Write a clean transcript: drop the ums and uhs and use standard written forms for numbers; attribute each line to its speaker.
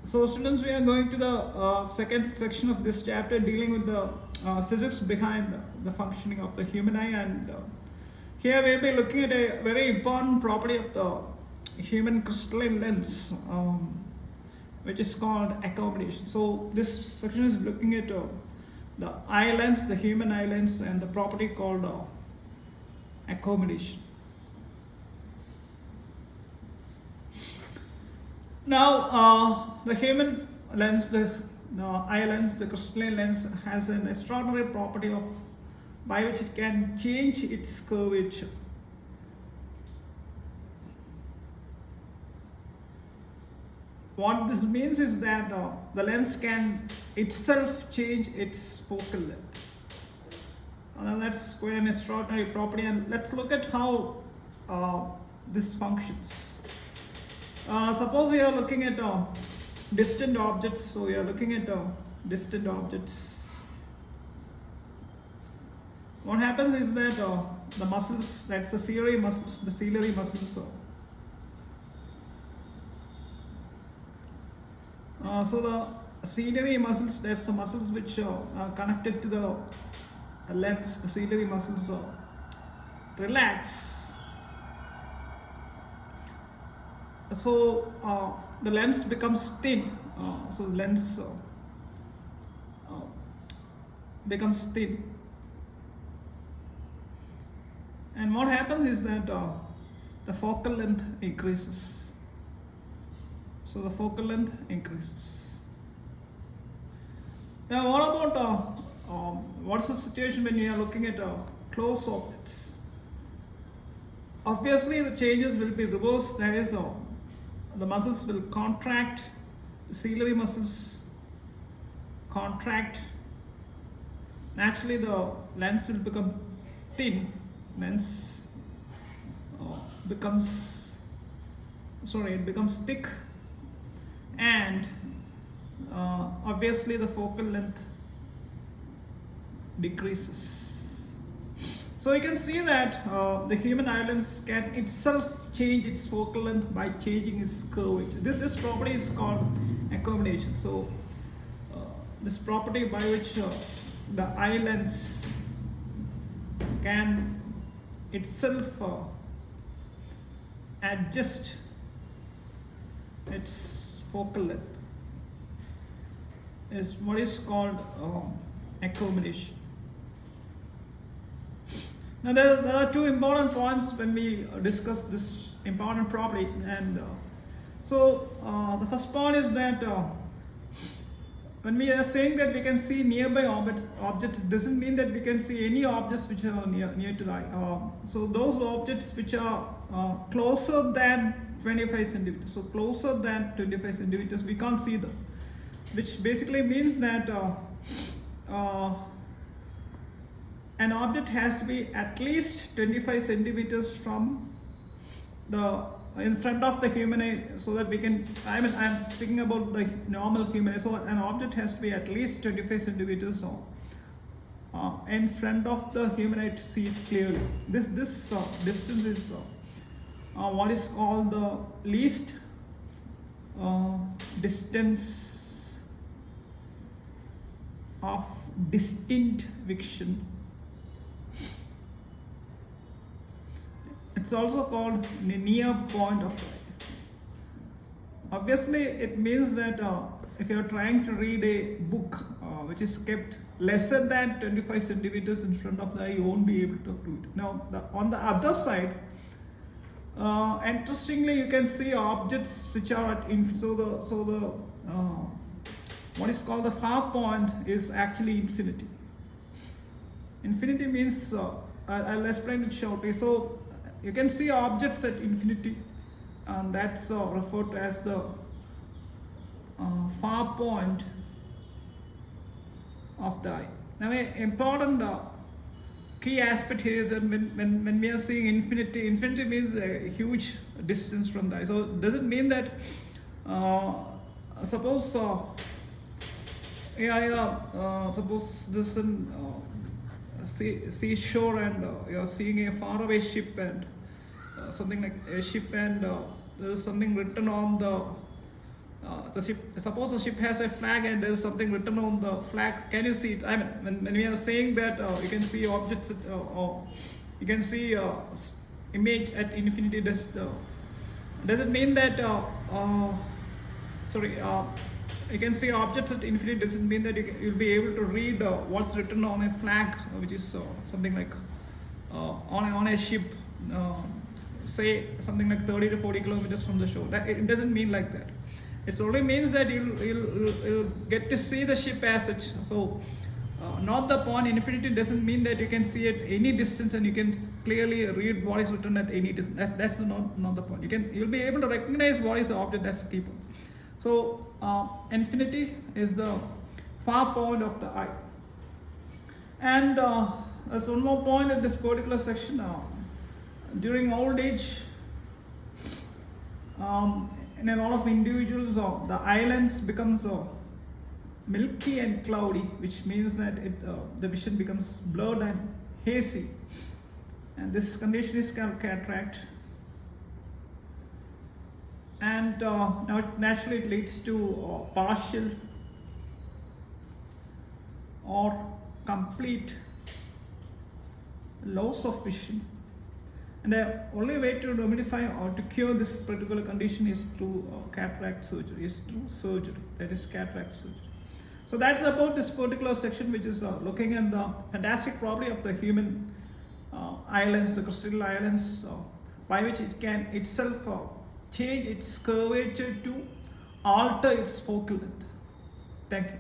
Speaker 1: So students, we are going to the second section of this chapter dealing with the physics behind the functioning of the human eye, and here we'll be looking at a very important property of the human crystalline lens, which is called accommodation. So this section is looking at the eye lens, the human eye lens, and the property called accommodation. Now, the human lens, the eye lens, the crystalline lens has an extraordinary property by which it can change its curvature. What this means is that the lens can itself change its focal length. That's quite an extraordinary property, and let's look at how this functions. Suppose we are looking at distant objects. So we are looking at distant objects. What happens is that the muscles, that's the ciliary muscles, so the ciliary muscles, that's the muscles which are connected to the lens. The ciliary muscles relax. So the lens becomes thin. So the lens becomes thin, and what happens is that the focal length increases. So the focal length increases. Now, what about what's the situation when you are looking at close objects? Obviously, the changes will be reversed. That is, the muscles will contract, the ciliary muscles contract. Naturally, the lens will become thin. Lens becomes thick, and obviously the focal length decreases. So you can see that the human eye lens can itself change its focal length by changing its curvature. This property is called accommodation. So this property by which the eye lens can itself adjust its focal length is what is called accommodation. Now there are two important points when we discuss this important property, and so the first point is that when we are saying that we can see nearby objects, it doesn't mean that we can see any objects which are near to the eye. So those objects which are closer than 25 centimeters, so closer than 25 centimeters, we can't see them, which basically means that an object has to be at least 25 centimeters from in front of the human eye, so that we can, I'm speaking about the normal human eye. So an object has to be at least 25 centimeters in front of the human eye to see it clearly. This distance is what is called the least distance of distinct vision. It's also called the near point of the eye. Obviously, it means that if you are trying to read a book which is kept lesser than 25 centimeters in front of the eye, you won't be able to do it. Now, on the other side, interestingly, you can see objects which are at what is called the far point is actually infinity. Infinity means I'll explain it shortly. So you can see objects at infinity, and that's referred to as the far point of the eye. Now, an important key aspect here is that when we are seeing infinity means a huge distance from the eye. So does it mean that suppose suppose this seashore, and you're seeing a faraway ship, and something like a ship, and there is something written on the the ship, suppose the ship has a flag and there is something written on the flag. Can you see it? I mean, when we are saying that you can see objects, or you can see image at infinity. Does it mean that you can see objects at infinity? Does it mean that you'll be able to read what's written on a flag, which is something like on a ship, say something like 30 to 40 kilometers from the shore? That it doesn't mean like that. It only means that you'll get to see the ship as such. So not the point infinity doesn't mean that you can see at any distance and you can clearly read what is written at any distance. That's not the point. You'll be able to recognize what is the object. That's the key point. So infinity is the far point of the eye. And there's one more point in this particular section. During old age, in a lot of individuals, the islands becomes milky and cloudy, which means that the vision becomes blurred and hazy, and this condition is called cataract. And now naturally it leads to partial or complete loss of vision. And the only way to remedify or to cure this particular condition is through cataract surgery, that is cataract surgery. So that's about this particular section, which is looking at the fantastic property of the human islands, the crystal islands, by which it can itself change its curvature to alter its focal length. Thank you.